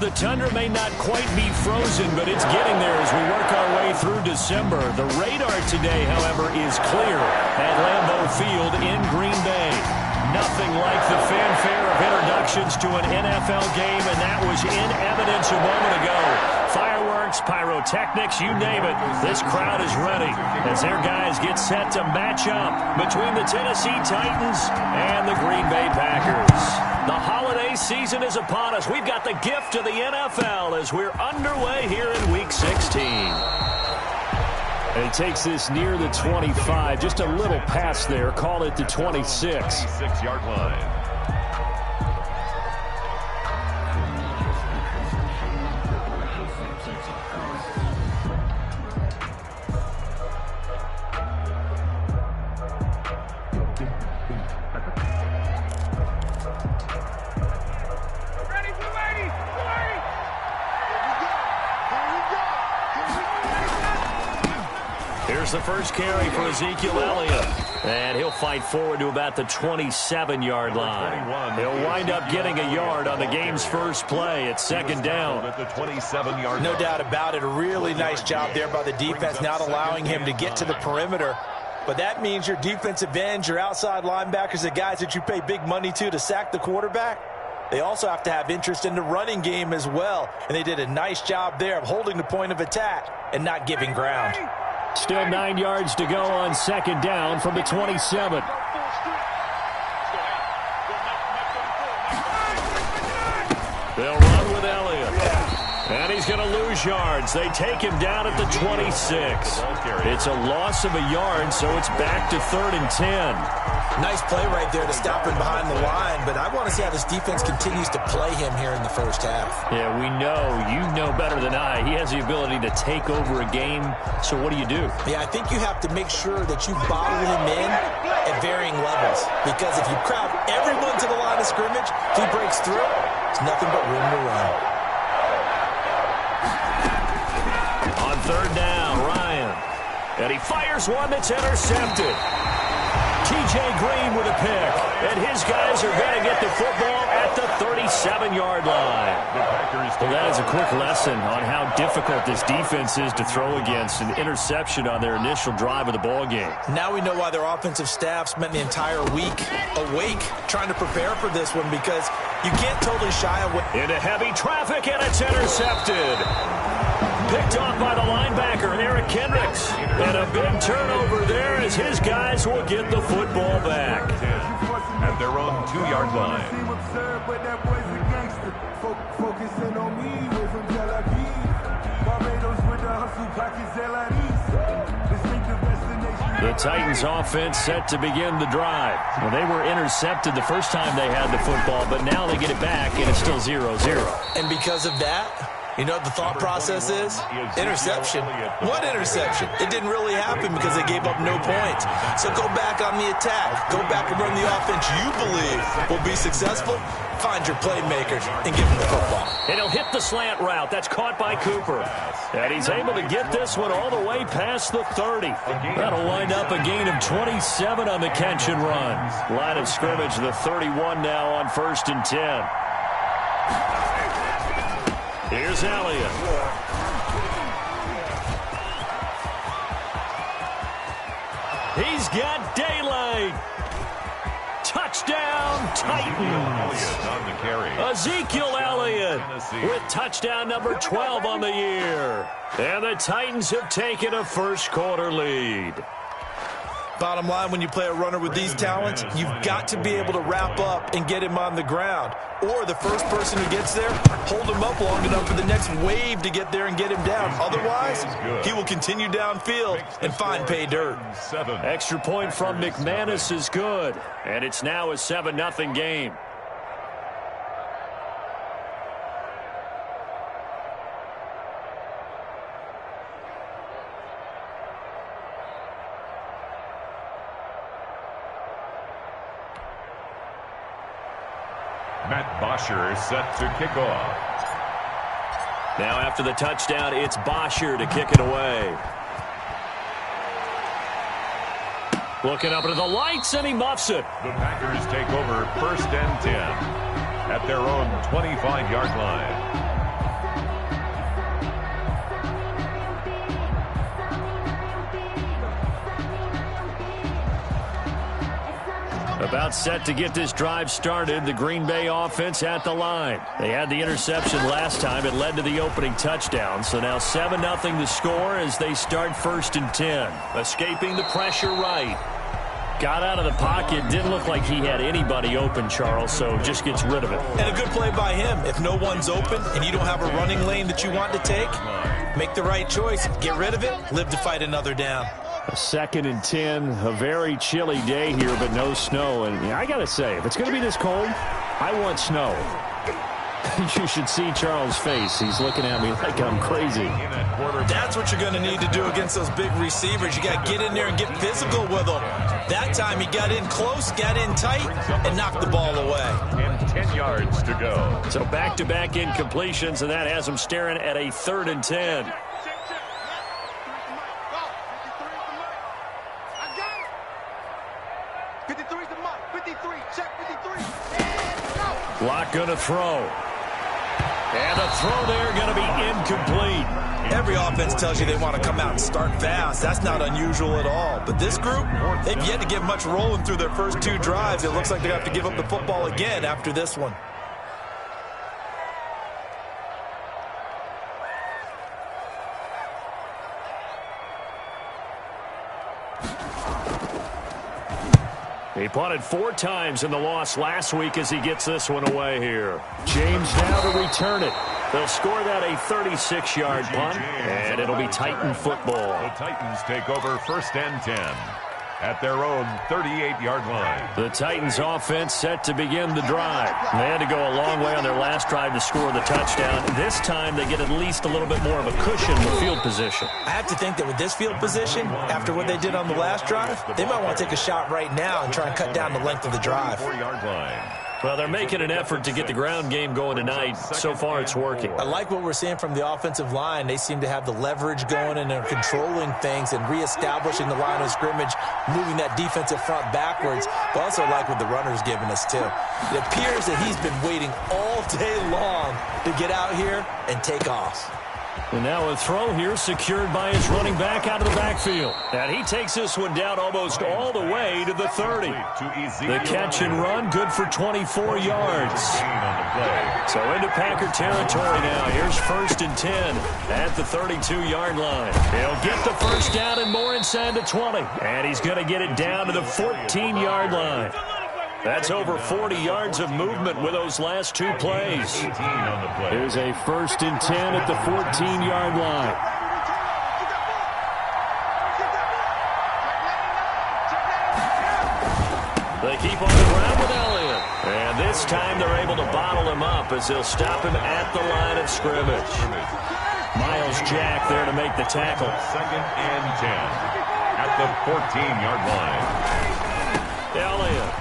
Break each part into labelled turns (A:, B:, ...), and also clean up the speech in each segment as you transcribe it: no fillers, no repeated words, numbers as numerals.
A: the tundra may not quite be frozen, but it's getting there as we work our way through December. The radar today, however, is clear at Lambeau Field in Green Bay. Nothing like the fanfare of introductions to an NFL game, and that was in evidence a moment ago. Fireworks, pyrotechnics, you name it. This crowd is ready as their guys get set to match up between the Tennessee Titans and the Green Bay Packers. The holiday season is upon us. We've got the gift of the NFL as we're underway here in Week 16. And he takes this near the 25, just a little past there. Call it the 26.
B: 26-yard line.
A: Here's the first carry for Ezekiel Elliott. And he'll fight forward to about the 27-yard line. He'll wind up getting a yard on the game's first play. It's second down.
B: At the 27-yard line.
C: No doubt about it. A really nice job there by the defense, not allowing him to get to the perimeter. But that means your defensive ends, your outside linebackers, the guys that you pay big money to sack the quarterback, they also have to have interest in the running game as well. And they did a nice job there of holding the point of attack and not giving ground.
A: Still 9 yards to go on second down from the 27. They'll run with Elliott. And he's going to lose yards. They take him down at the 26. It's a loss of a yard, so it's back to 3rd and 10.
C: Nice play right there to stop him behind the line, but I want to see how this defense continues to play him here in the first half.
A: Yeah, we know. You know better than I. He has the ability to take over a game, so what do you do?
C: Yeah, I think you have to make sure that you bottle him in at varying levels, because if you crowd everyone to the line of scrimmage, if he breaks through, there's nothing but room to run.
A: On third down, Ryan. And he fires one that's intercepted. T.J. Green with a pick. And his guys are going to get the football at the 37-yard line. Well, that is a quick lesson on how difficult this defense is to throw against. An interception on their initial drive of the ball game.
C: Now we know why their offensive staff spent the entire week awake trying to prepare for this one, because you can't totally shy away.
A: Into heavy traffic, and it's intercepted. Picked off by the linebacker, Eric Kendricks. And a big turnover there as his guys will get the football back.
B: At their own 2-yard line.
A: The Titans offense set to begin the drive. Well, they were intercepted the first time they had the football, but now they get it back, and it's still 0-0.
C: And because of that, you know what the thought process is? Interception. What interception? It didn't really happen because they gave up no points. So go back on the attack. Go back and run the offense you believe will be successful. Find your playmakers and give them the football.
A: And he'll hit the slant route. That's caught by Cooper. And he's able to get this one all the way past the 30. That'll wind up a gain of 27 on the catch and run. Line of scrimmage, the 31 now on 1st and 10. Here's Elliott. He's got daylight. Touchdown, Titans.
B: On the carry.
A: Ezekiel Elliott with touchdown number 12 on the year. And the Titans have taken a first-quarter lead.
C: Bottom line, when you play a runner with these talents, you've got to be able to wrap up and get him on the ground. Or the first person who gets there, hold him up long enough for the next wave to get there and get him down. Otherwise, he will continue downfield and find pay dirt.
A: Extra point from McManus is good. And it's now a 7-0 game.
B: Matt Bosher set to kick off.
A: Now after the touchdown, it's Bosher to kick it away. Looking up into the lights, and he muffs it.
B: The Packers take over 1st and 10 at their own 25-yard line.
A: About set to get this drive started, the Green Bay offense at the line. They had the interception last time. It led to the opening touchdown. So now 7-0 the score as they start 1st and 10. Escaping the pressure right. Got out of the pocket. Didn't look like he had anybody open, Charles, so just gets rid of it.
C: And a good play by him. If no one's open and you don't have a running lane that you want to take, make the right choice. Get rid of it. Live to fight another down.
A: A 2nd and 10, a very chilly day here, but no snow. And I got to say, if it's going to be this cold, I want snow. You should see Charles' face. He's looking at me like I'm crazy.
C: That's what you're going to need to do against those big receivers. You got to get in there and get physical with them. That time he got in close, got in tight, and knocked the ball away.
B: And 10 yards to go.
A: So back-to-back incompletions, and that has him staring at a 3rd and 10. Lock going to throw. And the throw there going to be incomplete.
C: Every offense tells you they want to come out and start fast. That's not unusual at all. But this group, they've yet to get much rolling through their first 2 drives. It looks like they have to give up the football again after this one.
A: He punted 4 times in the loss last week as he gets this one away here. James now to return it. They'll score that a 36-yard punt, and it'll be Titan football.
B: The Titans take over 1st and 10 at their own 38-yard line.
A: The Titans offense set to begin the drive. They had to go a long way on their last drive to score the touchdown. This time they get at least a little bit more of a cushion with field position.
C: I have to think that with this field position, after what they did on the last drive, they might want to take a shot right now and try and cut down the length of the drive.
B: 4-yard line.
A: Well, they're making an effort to get the ground game going tonight. So far, it's working.
C: I like what we're seeing from the offensive line. They seem to have the leverage going and they're controlling things and reestablishing the line of scrimmage, moving that defensive front backwards. But also like what the runner's giving us, too. It appears that he's been waiting all day long to get out here and take off.
A: And now a throw here secured by his running back out of the backfield. And he takes this one down almost all the way to the 30. The catch and run, good for 24 yards. So into Packer territory now. Here's 1st and 10 at the 32-yard line. He'll get the first down and more inside the 20. And he's going to get it down to the 14-yard line. That's over 40 yards of movement with those last 2 plays. Here's a 1st and 10 at the 14-yard line. They keep on the ground with Elliott. And this time they're able to bottle him up as they'll stop him at the line of scrimmage. Miles Jack there to make the tackle.
B: 2nd and 10 at the 14-yard line.
A: Elliott.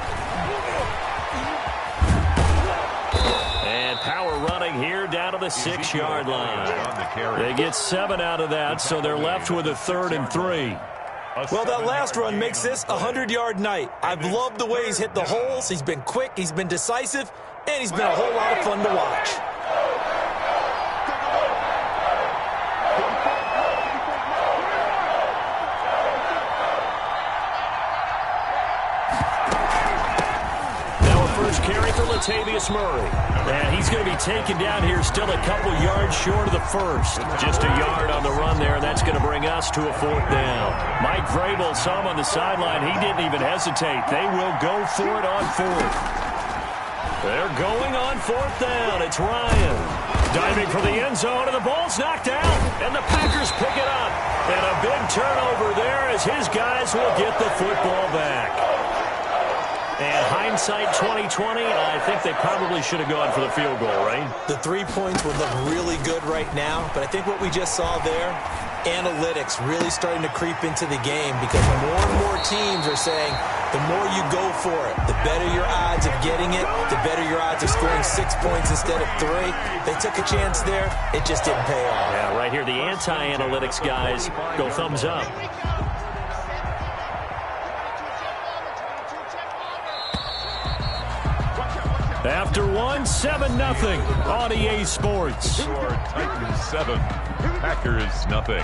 A: Power running here down to the 6-yard line. They get 7 out of that, so they're left with a 3rd and 3.
C: Well, that last run makes this a 100-yard night. I've loved the way he's hit the holes. He's been quick, he's been decisive, and he's been a whole lot of fun to watch.
A: Carry for Latavius Murray. And he's going to be taken down here still a couple yards short of the 1st. Just a yard on the run there, and that's going to bring us to a 4th down. Mike Vrabel saw him on the sideline. He didn't even hesitate. They will go for it on 4th. They're going on 4th down. It's Ryan. Diving for the end zone, and the ball's knocked out. And the Packers pick it up. And a big turnover there as his guys will get the football back. And hindsight 2020, I think they probably should have gone for the field goal, right?
C: The 3 points would look really good right now, but I think what we just saw there, analytics really starting to creep into the game because more and more teams are saying the more you go for it, the better your odds of getting it, the better your odds of scoring 6 points instead of 3. They took a chance there. It just didn't pay off.
A: Yeah, right here, the anti-analytics guys go thumbs up. After 7-0 on EA Sports.
B: Titans 7, Packers nothing.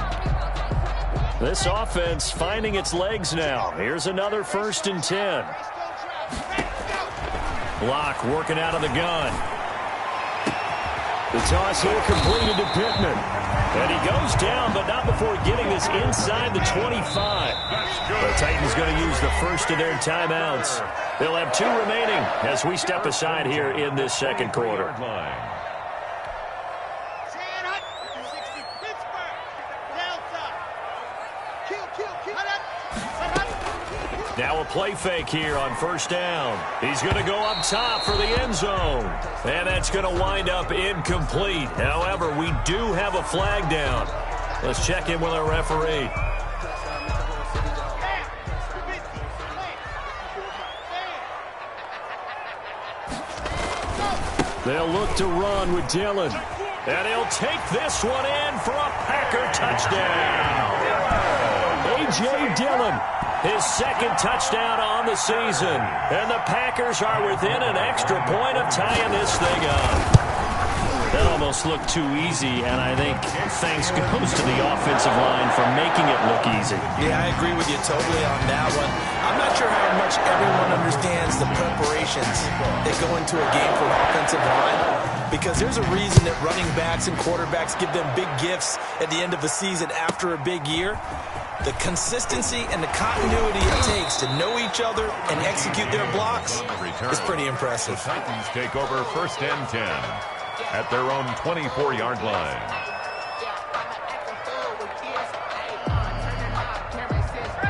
A: This offense finding its legs now. Here's another 1st and 10. Locke working out of the gun. The toss here completed to Pittman. And he goes down, but not before getting this inside the 25. The Titans going to use the first of their timeouts. They'll have 2 remaining as we step aside here in this second quarter. Now a play fake here on first down. He's going to go up top for the end zone. And that's going to wind up incomplete. However, we do have a flag down. Let's check in with our referee. They'll look to run with Dillon. And he'll take this one in for a Packer touchdown. A.J. Dillon. His second touchdown on the season. And the Packers are within an extra point of tying this thing up. That almost looked too easy, and I think thanks goes to the offensive line for making it look easy.
C: Yeah, I agree with you totally on that one. I'm not sure how much everyone understands the preparations that go into a game for an offensive line, because there's a reason that running backs and quarterbacks give them big gifts at the end of the season after a big year. The consistency and the continuity it takes to know each other and execute their blocks is pretty impressive.
B: The Titans take over first and 10 at their own 24-yard line.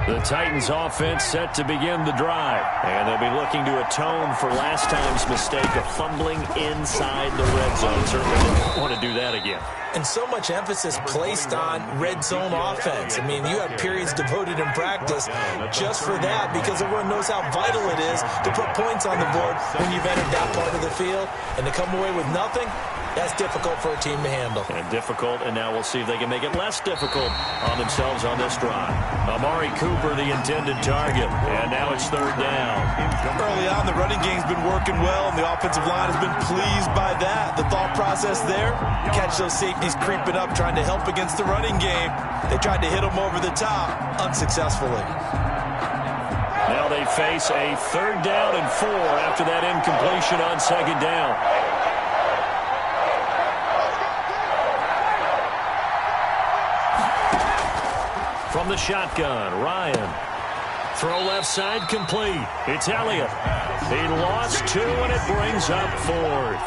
A: The Titans offense set to begin the drive. And they'll be looking to atone for last time's mistake of fumbling inside the red zone. Certainly don't want to do that again.
C: And so much emphasis placed on red zone offense. I mean, you have periods devoted in practice just for that, because everyone knows how vital it is to put points on the board when you've entered that part of the field. And to come away with nothing, that's difficult for a team to handle.
A: And difficult, and now we'll see if they can make it less difficult on themselves on this drive. Amari Cooper, the intended target, and now it's third down.
C: Early on, the running game's been working well, and the offensive line has been pleased by that. The thought process there, catch those safeties creeping up, trying to help against the running game. They tried to hit them over the top, unsuccessfully.
A: Now they face a third down and 4 after that incompletion on second down. From the shotgun, Ryan. Throw left side complete. It's Elliott. He lost 2, and it brings up 4th.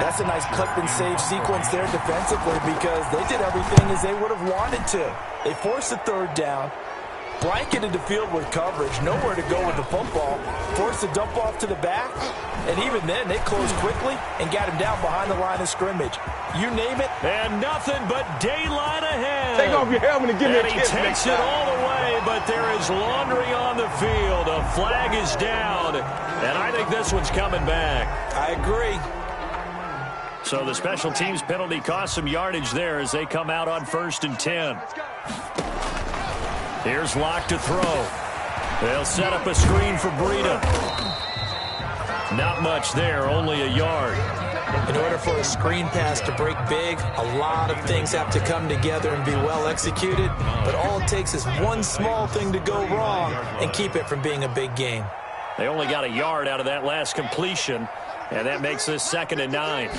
C: That's a nice clip and save sequence there defensively, because they did everything as they would have wanted to. They forced the third down, blanketed the field with coverage, nowhere to go with the football, forced the dump off to the back, and even then they closed quickly and got him down behind the line of scrimmage. You name it.
A: And nothing but daylight ahead.
D: Take off your helmet and give me a kiss.
A: And he takes it all the way, but there is laundry on the field. A flag is down, and I think this one's coming back.
C: I agree.
A: So the special teams penalty cost some yardage there as they come out on first and 10. Here's Locke to throw. They'll set up a screen for Breida. Not much there, only a yard.
C: In order for a screen pass to break big, a lot of things have to come together and be well executed. But all it takes is one small thing to go wrong and keep it from being a big game.
A: They only got a yard out of that last completion, and that makes this 2nd and 9.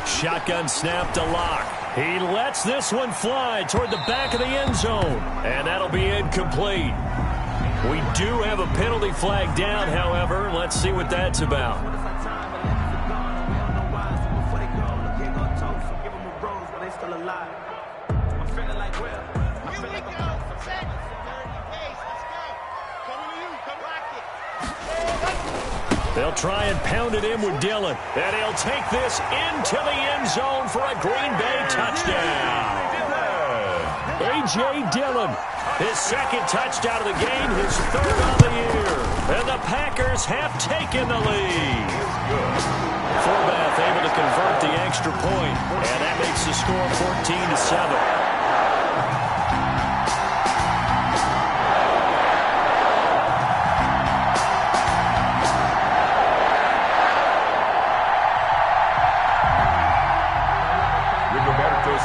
A: Shotgun snap to Locke. He lets this one fly toward the back of the end zone, and that'll be incomplete. We do have a penalty flag down, however. Let's see what that's about. They'll try and pound it in with Dillon. And he'll take this into the end zone for a Green Bay touchdown. A.J. Dillon, his second touchdown of the game, his 3rd on the year. And the Packers have taken the lead. Forbath able to convert the extra point, and that makes the score 14-7.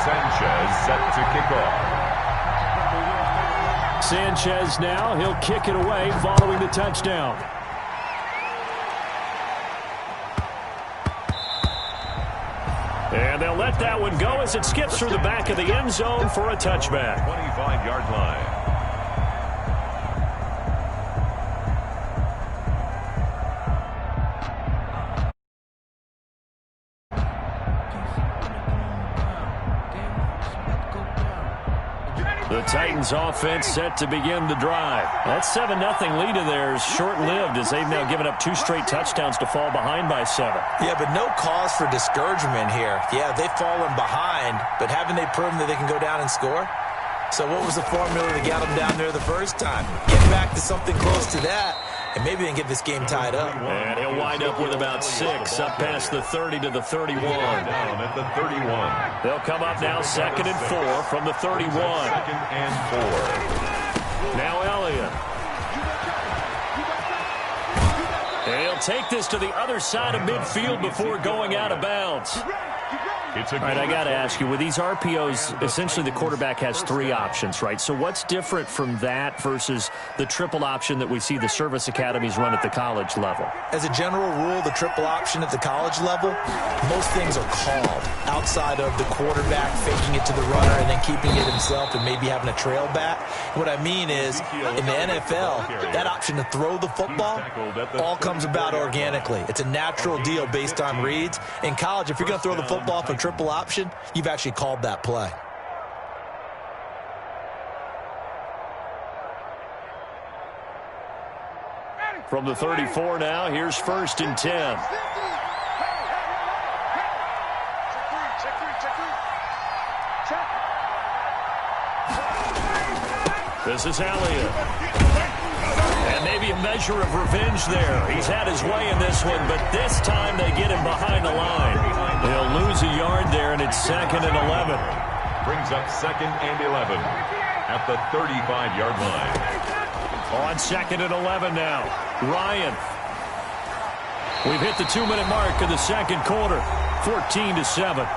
B: Sanchez set to kick off.
A: Sanchez now, he'll kick it away following the touchdown. And they'll let that one go as it skips through the back of the end zone for a touchback.
B: 25-yard line.
A: The Titans offense set to begin the drive. That 7-0 lead of theirs short-lived as they've now given up 2 straight touchdowns to fall behind by 7.
C: Yeah, but no cause for discouragement here. Yeah, they've fallen behind, but haven't they proven that they can go down and score? So what was the formula that got them down there the first time? Get back to something close to that, and maybe they can get this game tied up.
A: And he'll wind up with about 6, up past the 30 to the 31.
B: Down at the 31.
A: They'll come up now 2nd and 4 from the 31.
B: 2nd and 4.
A: Now Elliott. And he'll take this to the other side of midfield before going out of bounds. All right, I got to ask you, with these RPOs, essentially the quarterback has 3 options, right? So what's different from that versus the triple option that we see the service academies run at the college level?
C: As a general rule, the triple option at the college level, most things are called outside of the quarterback faking it to the runner and then keeping it himself and maybe having a trail back. What I mean is, in the NFL, that option to throw the football all comes about organically. It's a natural deal based on reads. In college, if you're going to throw the football for triple option, you've actually called that play.
A: From the 34 now, here's 1st and 10. This is Elliott. And maybe a measure of revenge there. He's had his way in this one, but this time they get him behind the line. They'll lose a yard there, and it's 2nd and 11.
B: Brings up 2nd and 11 at the 35-yard line.
A: On 2nd and 11 now. Ryan. We've hit the 2-minute mark of the second quarter. 14-7.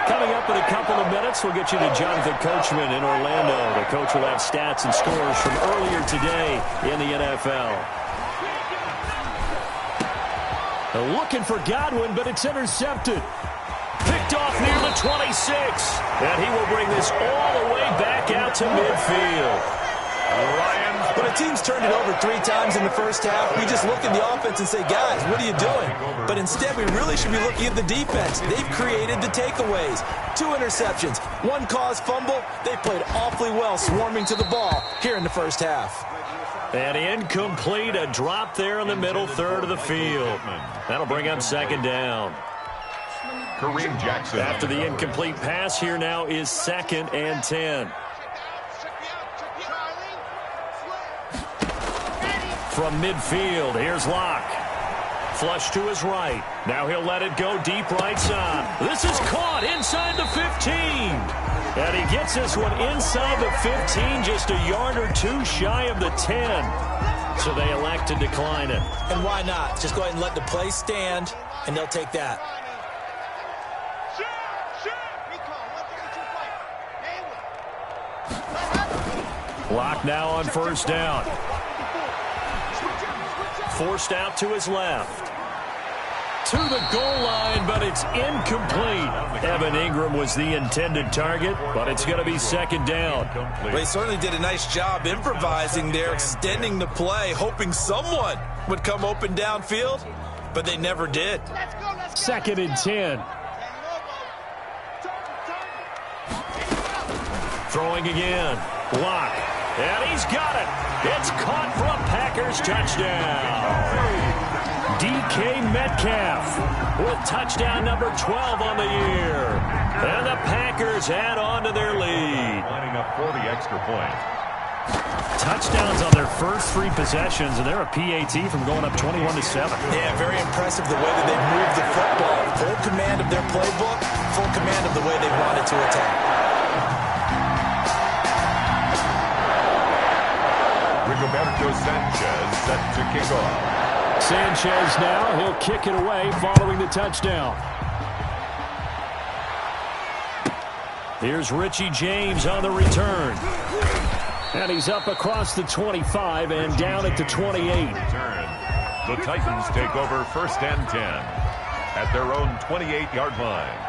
A: Coming up in a couple of minutes, we'll get you to Jonathan Coachman in Orlando. The coach will have stats and scores from earlier today in the NFL. They're looking for Godwin, but it's intercepted. Picked off near the 26. And he will bring this all the way back out to midfield.
C: When a team's turned it over 3 times in the first half, we just look at the offense and say, guys, what are you doing? But instead, we really should be looking at the defense. They've created the takeaways. 2 interceptions, 1 caused fumble. They played awfully well swarming to the ball here in the first half.
A: And incomplete, a drop there in the middle third of the field. That'll bring up 2nd down.
B: Kareem Jackson.
A: After the incomplete pass, here now is 2nd and 10. From midfield, here's Locke. Flush to his right. Now he'll let it go deep right side. This is caught inside the 15. And he gets this one inside the 15, just a yard or 2 shy of the 10. So they elect to decline it.
C: And why not? Just go ahead and let the play stand, and they'll take that.
A: Locke now on 1st down. Forced out to his left. To the goal line, but it's incomplete. Evan Ingram was the intended target, but it's going to be 2nd down.
C: Well, they certainly did a nice job improvising there, extending the play, hoping someone would come open downfield, but they never did.
A: 2nd and 10. Throwing again. Locke. And he's got it. It's caught for a Packers touchdown. DK Metcalf with touchdown number 12 on the year. And the Packers add on to their lead.
B: Lining up for the extra point.
A: Touchdowns on their first 3 possessions, and they're a PAT from going up 21-7.
C: Yeah, very impressive the way that they've moved the football. Full command of their playbook, full command of the way they wanted to attack.
B: Rigoberto Sanchez set to kick off.
A: Sanchez now, he'll kick it away following the touchdown. Here's Richie James on the return. And he's up across the 25 and down at the 28.
B: The Titans take over 1st and 10 at their own 28-yard line.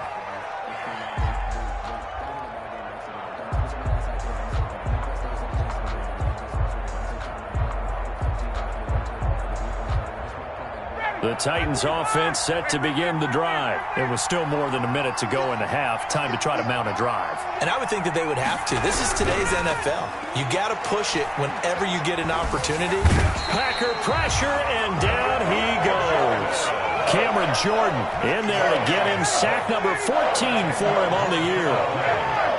A: The Titans offense set to begin the drive. It was still more than a minute to go in the half. Time to try to mount a drive.
C: And I would think that they would have to. This is today's NFL. You got to push it whenever you get an opportunity.
A: Packer pressure, and down he goes. Cameron Jordan in there to get him. Sack number 14 for him on the year.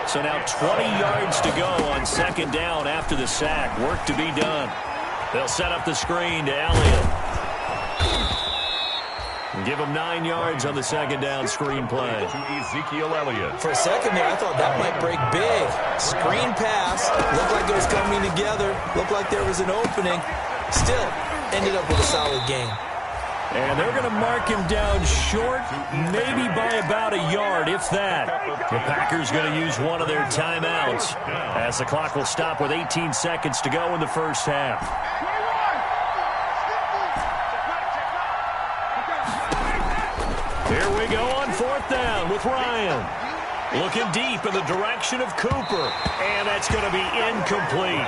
A: So now 20 yards to go on 2nd down after the sack. Work to be done. They'll set up the screen to Elliott. Give him 9 yards on the 2nd down screen play.
B: To Ezekiel Elliott.
C: For a second there, I thought that might break big. Screen pass. Looked like it was coming together. Looked like there was an opening. Still, ended up with a solid game.
A: And they're going to mark him down short, maybe by about a yard, if that. The Packers going to use one of their timeouts as the clock will stop with 18 seconds to go in the first half. Here we go on 4th down with Ryan. Looking deep in the direction of Cooper. And that's going to be incomplete.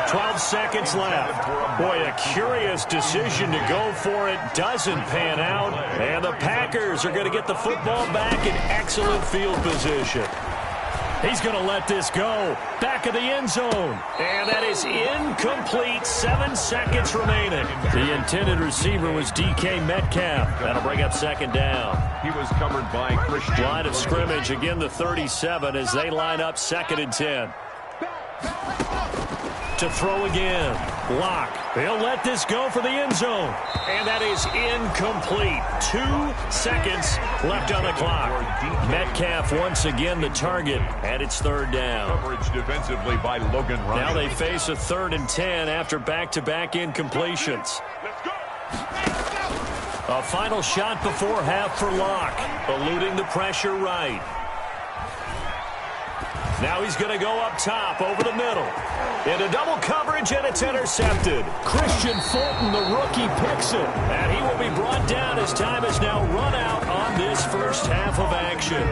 A: 12 seconds left. Boy, a curious decision to go for it. Doesn't pan out. And the Packers are going to get the football back in excellent field position. He's going to let this go. Back of the end zone. And that is incomplete. 7 seconds remaining. The intended receiver was DK Metcalf. That'll bring up 2nd down.
B: He was covered by Christian.
A: Line of scrimmage, again the 37 as they line up 2nd and 10. To throw again. Block. He'll let this go for the end zone. And that is incomplete. 2 seconds left on the clock. Metcalf once again the target, and it's 3rd down.
B: Coverage defensively by Logan Ryan.
A: Now they face a 3rd and 10 after back-to-back incompletions. A final shot before half for Locke, eluding the pressure right. Now he's going to go up top, over the middle. Into double coverage, and it's intercepted. Christian Fulton, the rookie, picks it. And he will be brought down as time is now run out on this first half of action.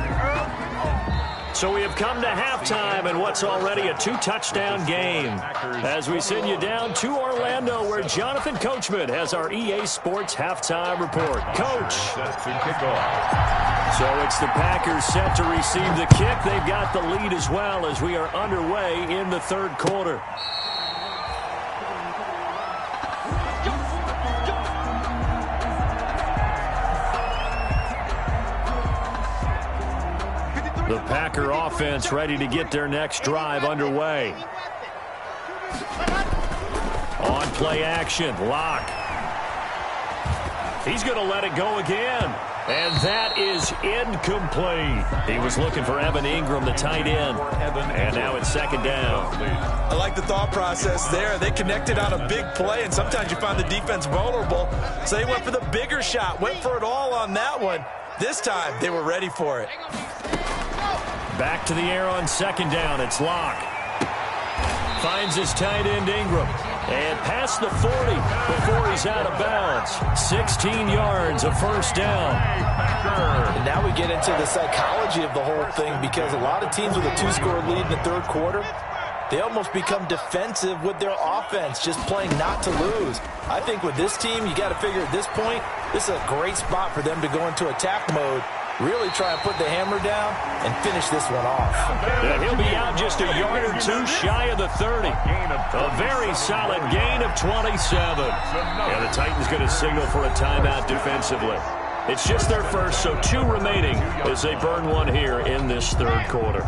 A: So we have come to halftime in what's already a 2-touchdown game. As we send you down to Orlando, where Jonathan Coachman has our EA Sports halftime report. Coach. So it's the Packers set to receive the kick. They've got the lead as well as we are underway in the 3rd quarter. The Packer offense ready to get their next drive underway. On play action, Locke. He's going to let it go again. And that is incomplete. He was looking for Evan Ingram, the tight end. And now it's 2nd down.
C: I like the thought process there. They connected on a big play, and sometimes you find the defense vulnerable. So they went for the bigger shot, went for it all on that one. This time, they were ready for it.
A: Back to the air on 2nd down. It's Locke. Finds his tight end Ingram. And past the 40 before he's out of bounds. 16 yards, a 1st down.
C: And now we get into the psychology of the whole thing, because a lot of teams with a 2-score lead in the 3rd quarter, they almost become defensive with their offense, just playing not to lose. I think with this team, you got to figure at this point, this is a great spot for them to go into attack mode, really try and put the hammer down and finish this one off.
A: And he'll be out just a yard or 2 shy of the 30. A very solid gain of 27. Yeah, the Titans going to signal for a timeout defensively. It's just their first, so 2 remaining as they burn one here in this 3rd quarter.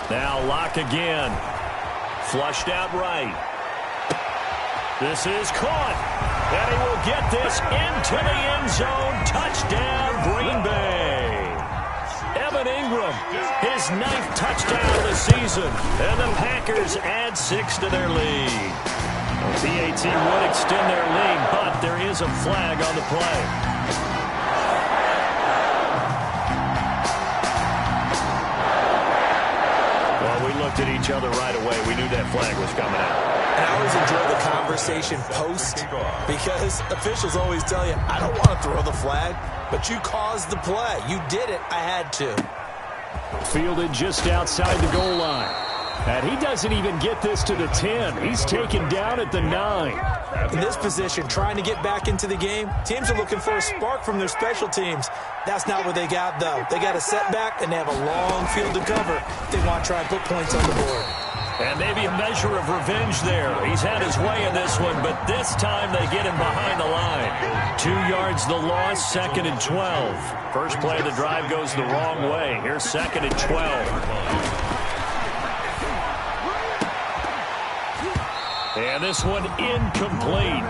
A: Now Locke again. Flushed out right. This is caught. And he will get this into the end zone. Touchdown, Green Bay. Evan Ingram, his 9th touchdown of the season. And the Packers add 6 to their lead. PAT would extend their lead, but there is a flag on the play. looked at each other right away. We knew that flag was coming out.
C: And I always enjoy the conversation post because officials always tell you, I don't want to throw the flag, but you caused the play. You did it. I had to.
A: Fielded just outside the goal line. And he doesn't even get this to the 10. He's taken down at the 9.
C: In this position, trying to get back into the game, teams are looking for a spark from their special teams. That's not what they got, though. They got a setback, and they have a long field to cover. They want to try and put points on the board.
A: And maybe a measure of revenge there. He's had his way in this one, but this time they get him behind the line. 2 yards the loss, 2nd and 12. First play of the drive goes the wrong way. Here's 2nd and 12. And this one incomplete.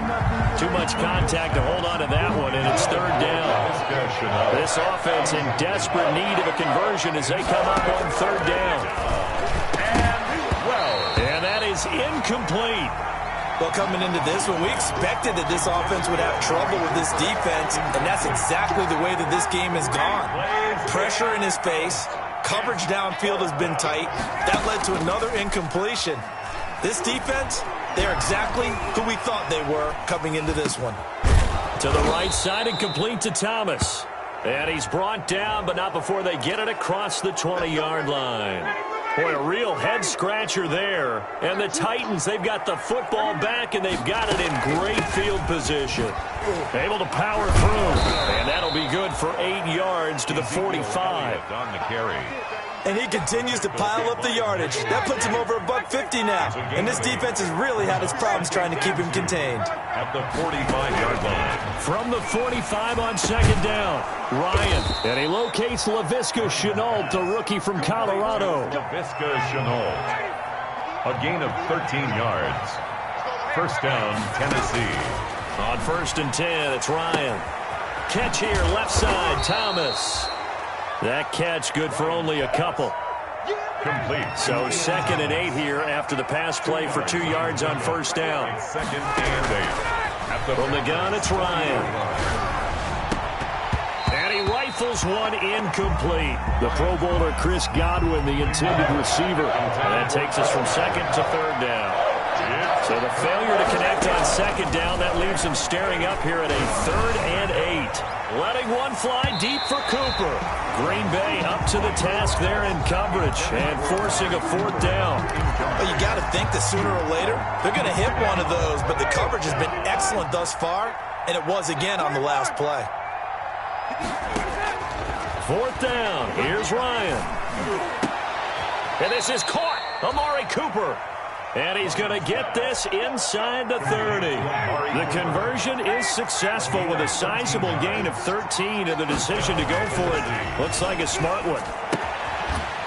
A: Too much contact to hold on to that one, and it's 3rd down. This offense in desperate need of a conversion as they come up on 3rd down. And that is incomplete.
C: Well, coming into this one, we expected that this offense would have trouble with this defense, and that's exactly the way that this game has gone. Pressure in his face. Coverage downfield has been tight. That led to another incompletion. This defense, they're exactly who we thought they were coming into this one.
A: To the right side and complete to Thomas. And he's brought down, but not before they get it across the 20-yard line. Boy, a real head-scratcher there. And the Titans, they've got the football back, and they've got it in great field position. Able to power through. And that'll be good for 8 yards to the 45.
B: On the carry.
C: And he continues to pile up the yardage. That puts him over $150 now. And this defense has really had its problems trying to keep him contained.
B: At the 45-yard line.
A: From the 45 on 2nd down, Ryan. And he locates Laviska Shenault, the rookie from Colorado.
B: Laviska Shenault. A gain of 13 yards. First down, Tennessee.
A: On 1st and 10, it's Ryan. Catch here, left side, Thomas. That catch good for only a couple.
B: Complete.
A: So 2nd and 8 here after the pass play for 2 yards on 1st down.
B: 2nd and 8.
A: From the gun, it's Ryan. And he rifles one incomplete. The Pro Bowler Chris Godwin, the intended receiver. And that takes us from 2nd to 3rd down. So the failure to connect on 2nd down, that leaves him staring up here at a 3rd and 8. Letting one fly deep for Cooper. Green Bay up to the task there in coverage and forcing a 4th down.
C: Well, you got to think that sooner or later they're going to hit one of those, but the coverage has been excellent thus far, and it was again on the last play.
A: 4th down. Here's Ryan. And this is caught. Amari Cooper. And he's going to get this inside the 30. The conversion is successful with a sizable gain of 13, and the decision to go for it looks like a smart one.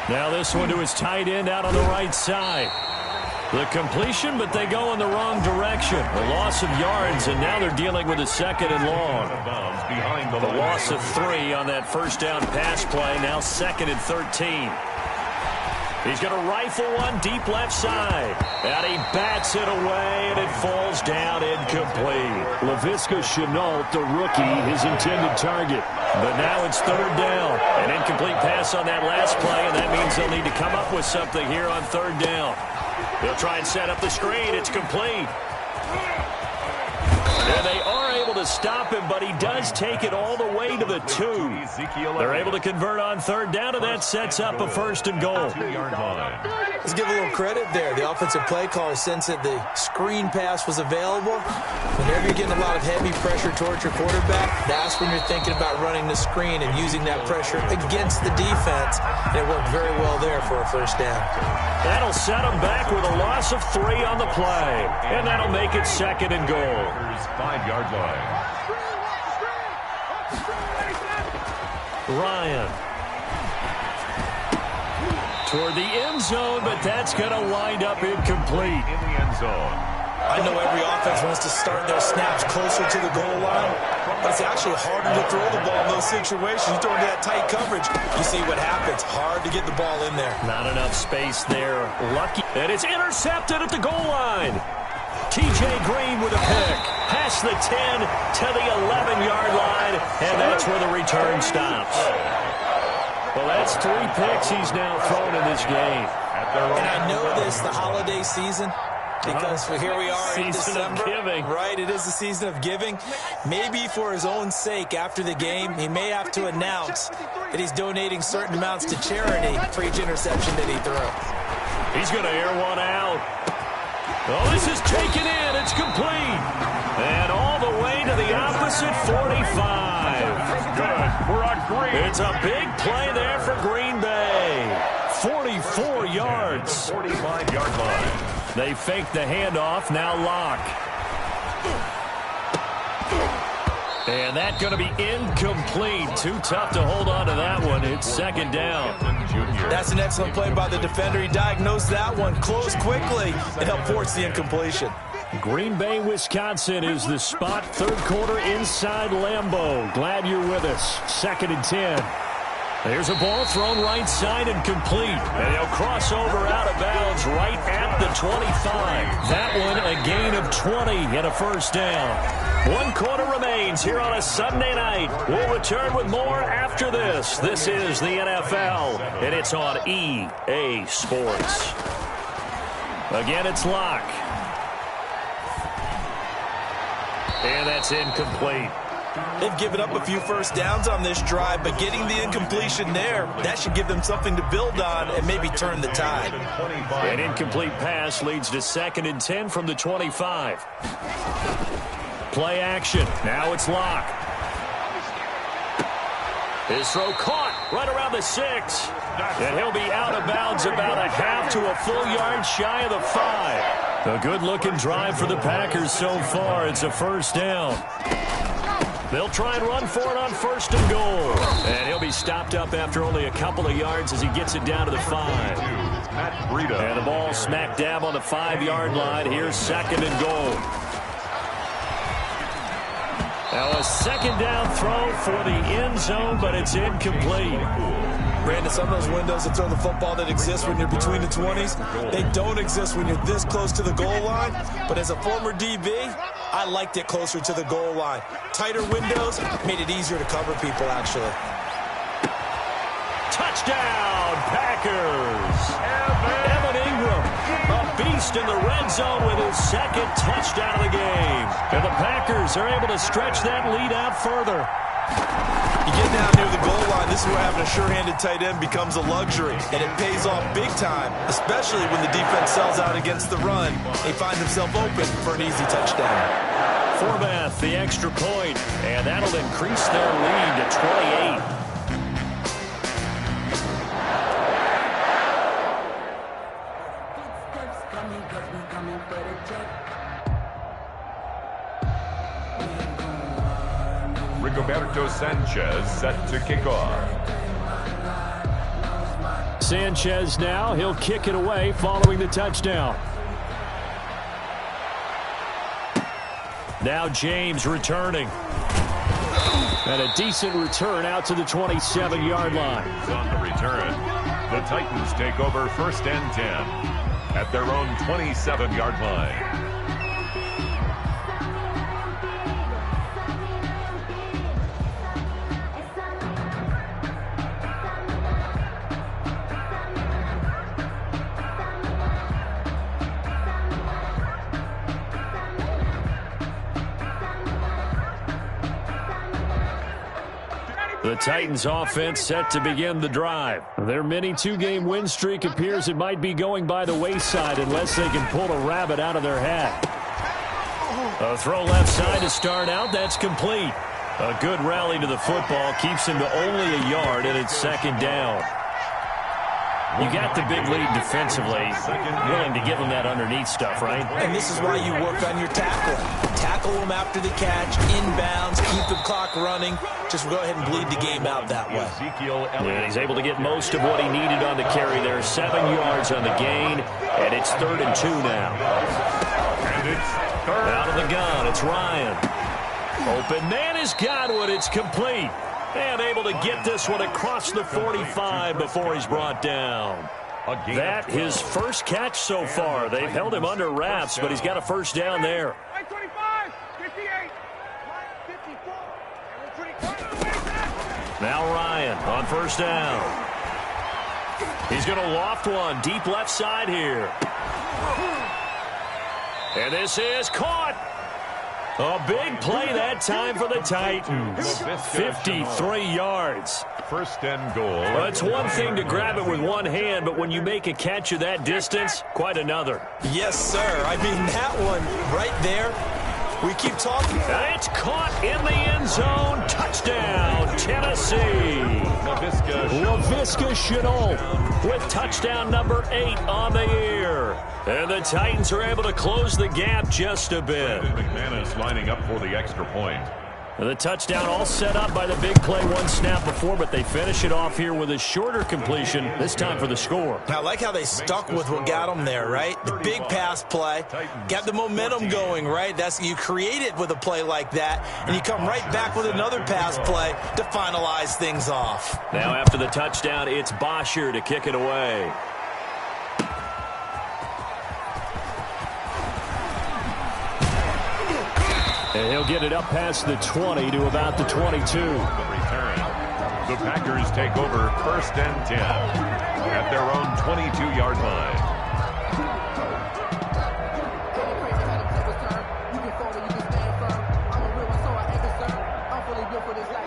A: Now this one to his tight end out on the right side. The completion, but they go in the wrong direction. A loss of yards, and now they're dealing with a 2nd and long. The loss of 3 on that 1st down pass play, now 2nd and 13. He's going to rifle one deep left side. And he bats it away, and it falls down incomplete. Laviska Shenault, the rookie, his intended target. But now it's 3rd down. An incomplete pass on that last play, and that means they'll need to come up with something here on 3rd down. They'll try and set up the screen. It's complete. And they are able to stop him, but he does take it all the way to the 2. They're able to convert on 3rd down, and that sets up a 1st and goal.
C: Let's give a little credit there. The offensive play caller sensed that the screen pass was available. Whenever you're getting a lot of heavy pressure towards your quarterback, that's when you're thinking about running the screen and using that pressure against the defense. And it worked very well there for a 1st down.
A: That'll set them back with a loss of 3 on the play. And that'll make it 2nd and goal.
B: 5-yard line.
A: Ryan. Toward the end zone, but that's going to wind up incomplete.
B: In the end zone.
C: I know every offense wants to start their snaps closer to the goal line, but it's actually harder to throw the ball in those situations. You throw into that tight coverage, you see what happens. Hard to get the ball in there.
A: Not enough space there. Lucky. And it's intercepted at the goal line. T.J. Green with a pick. Past the 10 to the 11-yard line, and that's where the return stops. Well, that's 3 picks he's now thrown in this game.
C: And I know this, the holiday season, because here we are in December.
A: Giving.
C: Right, it is the season of giving. Maybe for his own sake, after the game, he may have to announce that he's donating certain amounts to charity for each interception that he threw.
A: He's going to air one out. Oh, this is taken in. It's complete. And all the way to the opposite 45.
B: Good for a green.
A: It's a big play there for Green Bay. 44 yards.
B: 45-yard line.
A: They fake the handoff. Now Locke. And that's going to be incomplete. Too tough to hold on to that one. It's second down.
C: That's an excellent play by the defender. He diagnosed that one, closed quickly, and helped force the incompletion.
A: Green Bay, Wisconsin is the spot. Third quarter inside Lambeau. Glad you're with us. 2nd and 10. There's a ball thrown right side and complete. And he'll cross over out of bounds right at the 25. That one a gain of 20 and a first down. 1 quarter remains here on a Sunday night. We'll return with more after this. This is the NFL, and it's on EA Sports. Again, it's Locke. And that's incomplete.
C: They've given up a few first downs on this drive, but getting the incompletion there, that should give them something to build on and maybe turn the tide.
A: An incomplete pass leads to 2nd and 10 from the 25. Play action. Now it's Locke. His throw caught right around the 6. And he'll be out of bounds about a half to a full yard shy of the 5. A good-looking drive for the Packers so far. It's a first down. They'll try and run for it on 1st and goal. And he'll be stopped up after only a couple of yards as he gets it down to the 5. And the ball smack dab on the 5-yard line. Here's 2nd and goal. Now a second down throw for the end zone, but it's incomplete.
C: Brandon, some of those windows that throw the football that exist when you're between the 20s, they don't exist when you're this close to the goal line. But as a former DB, I liked it closer to the goal line. Tighter windows made it easier to cover people, actually.
A: Touchdown, Packers. Evan Ingram, a beast in the red zone with his 2nd touchdown of the game. And the Packers are able to stretch that lead out further.
C: You get down near the goal line, this is where having a sure-handed tight end becomes a luxury, and it pays off big time, especially when the defense sells out against the run. He finds himself open for an easy touchdown.
A: Forbath, the extra point, and that'll increase their lead to 28.
B: Rigoberto Sanchez set to kick off.
A: Sanchez now, he'll kick it away following the touchdown. Now James returning. And a decent return out to the 27-yard line.
B: On the return, the Titans take over 1st and 10 at their own 27-yard line.
A: The Titans offense set to begin the drive. Their mini 2-game win streak appears it might be going by the wayside unless they can pull a rabbit out of their hat. A throw left side to start out. That's complete. A good rally to the football keeps him to only a yard, and it's 2nd down. You got the big lead defensively, willing to give them that underneath stuff, right?
C: And this is why you work on your tackling. Tackle them after the catch, inbounds, keep the clock running. Just go ahead and bleed the game out that way.
A: And he's able to get most of what he needed on the carry there. 7 yards on the gain, and it's 3rd and 2 now.
B: And it's third.
A: Out of the gun, it's Ryan. Open man is Godwin. It's complete. And able to get this one across the 45 before he's brought down. That his first catch so far. They've held him under wraps, but he's got a first down there.
D: 25, 58, 54.
A: Now Ryan on first down. He's going to loft one deep left side here. And this is caught. A big play that time for the Titans. 53 yards.
B: First and goal.
A: Well, it's one thing to grab it with one hand, but when you make a catch of that distance, quite another.
C: Yes, sir. I mean, that one right there, we keep talking.
A: And it's caught in the end zone. Touchdown, Tennessee. Laviska Shenault with touchdown number 8 on the year. And the Titans are able to close the gap just a bit.
B: McManus lining up for the extra point.
A: And the touchdown all set up by the big play one snap before, but they finish it off here with a shorter completion, this time for the score.
C: I like how they stuck with what got them there, right? The big pass play, got the momentum going, right? You create it with a play like that, and you come right back with another pass play to finalize things off.
A: Now after the touchdown, it's Bosher to kick it away. And he'll get it up past the 20 to about the 22.
B: The return. The Packers take over first and 10 at their own 22-yard line.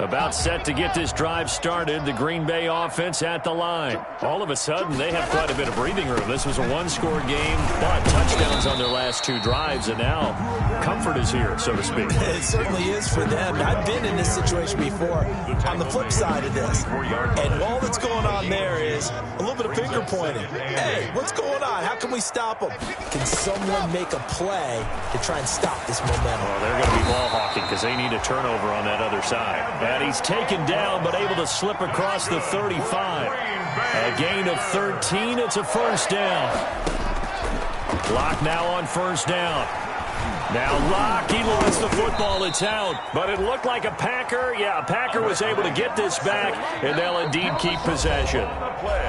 A: About set to get this drive started, the Green Bay offense at the line. All of a sudden, they have quite a bit of breathing room. This was a one-score game, but touchdowns on their last 2 drives, and now comfort is here, so to speak.
C: It certainly is for them. I've been in this situation before on the flip side of this, and all that's going on there is a little bit of finger pointing. Hey, what's going on? How can we stop them? Can someone make a play to try and stop this momentum?
A: Well, they're going to be ball hawking because they need a turnover on that other side. And he's taken down, but able to slip across the 35. A gain of 13. It's a first down. Locke now on first down. Now Locke, he lost the football. It's out. But it looked like a Packer. Yeah, a Packer was able to get this back, and they'll indeed keep possession.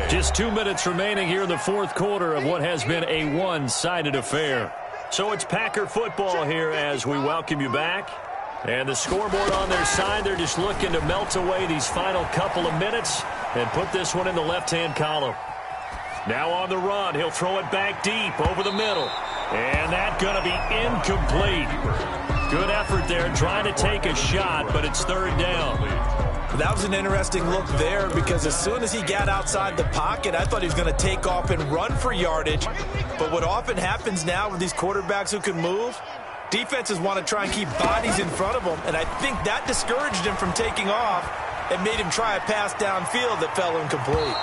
A: Just 2 minutes remaining here in the fourth quarter of what has been a one-sided affair. So it's Packer football here as we welcome you back. And the scoreboard on their side, they're just looking to melt away these final couple of minutes and put this one in the left-hand column. Now on the run, he'll throw it back deep over the middle. And that's going to be incomplete. Good effort there, trying to take a shot, but it's third down.
C: That was an interesting look there because as soon as he got outside the pocket, I thought he was going to take off and run for yardage. But what often happens now with these quarterbacks who can move, defenses want to try and keep bodies in front of them, and I think that discouraged him from taking off and made him try a pass downfield that fell incomplete.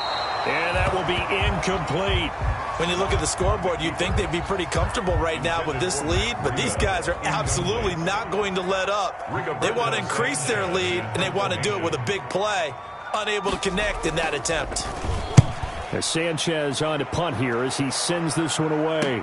A: And that will be incomplete.
C: When you look at the scoreboard, you'd think they'd be pretty comfortable right now with this lead, but these guys are absolutely not going to let up. They want to increase their lead, and they want to do it with a big play, unable to connect in that attempt.
A: As Sanchez on to punt here as he sends this one away.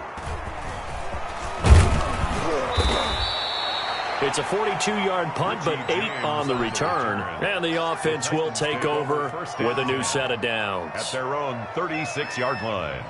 A: It's a 42-yard punt, but 8 on the return. And the offense will take over with a new set of downs.
B: At their own 36-yard line.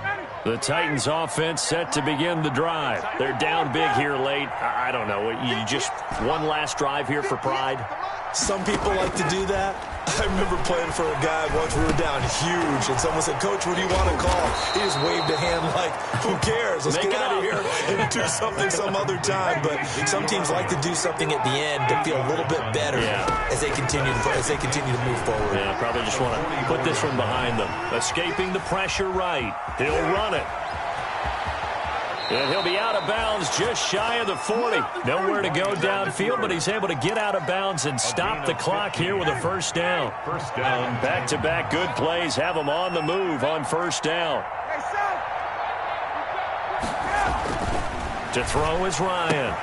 A: The Titans offense set to begin the drive. They're down big here late. I don't know. You just one last drive here for pride?
C: Some people like to do that. I remember playing for a guy once. We were down huge, and someone said, "Coach, what do you want to call?" He just waved a hand like, "Who cares? Let's get out of here and do something some other time." But some teams like to do something at the end to feel a little bit better as they continue to move forward.
A: Yeah, probably just want to put this one behind them. Escaping the pressure right. He'll run it. And he'll be out of bounds just shy of the 40. Nowhere to go downfield, but he's able to get out of bounds and stop the clock here with a first down.
B: First down.
A: Back-to-back good plays have him on the move on first down. To throw is Ryan.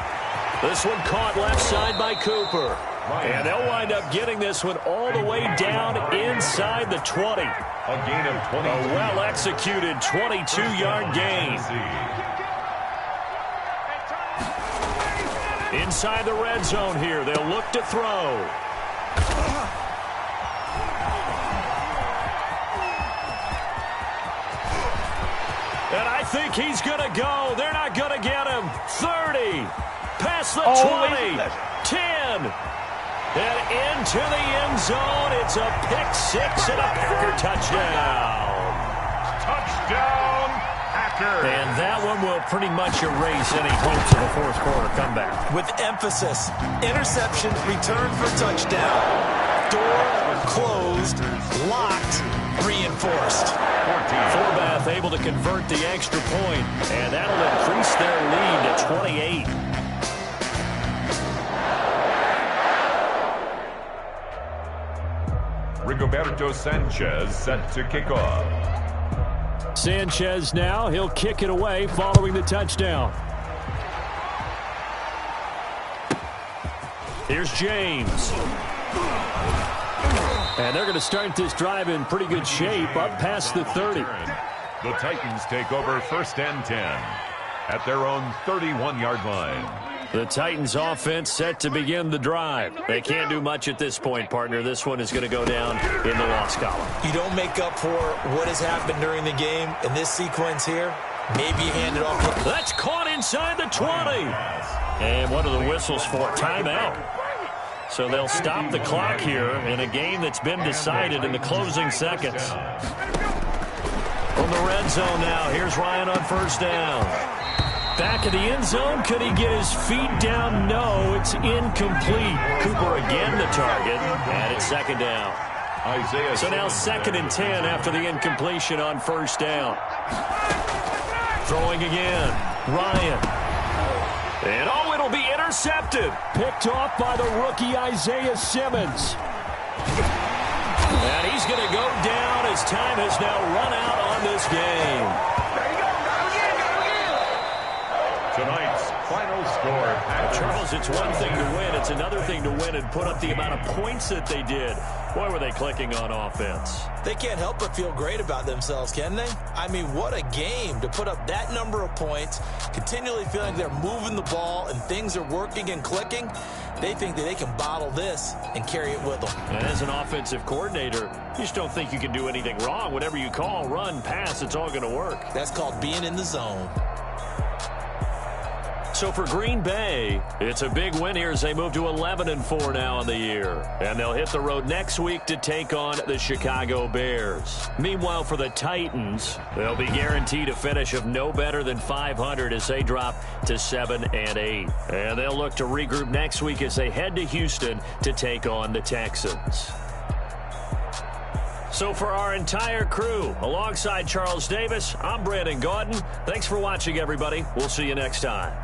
A: This one caught left side by Cooper. And they'll wind up getting this one all the way down inside the 20.
B: A gain of 20.
A: A well-executed 22-yard gain. Inside the red zone here, they'll look to throw. And I think he's going to go. They're not going to get him. 30. Past the 20. 10. And into the end zone. It's a pick six and a Packer touchdown.
B: Touchdown, Packers.
A: And that one will pretty much erase any hopes of a fourth quarter comeback.
C: With emphasis, interception, return for touchdown. Door closed, locked, reinforced.
A: Forbath able to convert the extra point, and that'll increase their lead to 28.
B: Rigoberto Sanchez set to kick off.
A: Sanchez now, he'll kick it away following the touchdown. Here's James. And they're going to start this drive in pretty good shape, up past the 30.
B: The Titans take over 1st and 10 at their own 31-yard line.
A: The Titans offense set to begin the drive. They can't do much at this point, partner. This one is going to go down in the loss column.
C: You don't make up for what has happened during the game in this sequence here. Maybe you hand it off.
A: That's caught inside the 20. And what are the whistles for? Timeout. So they'll stop the clock here in a game that's been decided in the closing seconds. From the red zone now, here's Ryan on 1st down. Back in the end zone, could he get his feet down? No, it's incomplete. Cooper again the target, and it's 2nd down. So now 2nd and 10 after the incompletion on 1st down. Throwing again, Ryan. And oh, it'll be intercepted. Picked off by the rookie Isaiah Simmons. And he's going to go down as time has now run out on this game.
B: Tonight's final score.
A: Charles, it's one thing to win. It's another thing to win and put up the amount of points that they did. Boy, were they clicking on offense.
C: They can't help but feel great about themselves, can they? I mean, what a game to put up that number of points, continually feeling they're moving the ball and things are working and clicking. They think that they can bottle this and carry it with them.
A: And as an offensive coordinator, you just don't think you can do anything wrong. Whatever you call, run, pass, it's all going to work.
C: That's called being in the zone.
A: So for Green Bay, it's a big win here as they move to 11-4 now in the year. And they'll hit the road next week to take on the Chicago Bears. Meanwhile, for the Titans, they'll be guaranteed a finish of no better than 500 as they drop to 7-8. And they'll look to regroup next week as they head to Houston to take on the Texans. So for our entire crew, alongside Charles Davis, I'm Brandon Gaudin. Thanks for watching, everybody. We'll see you next time.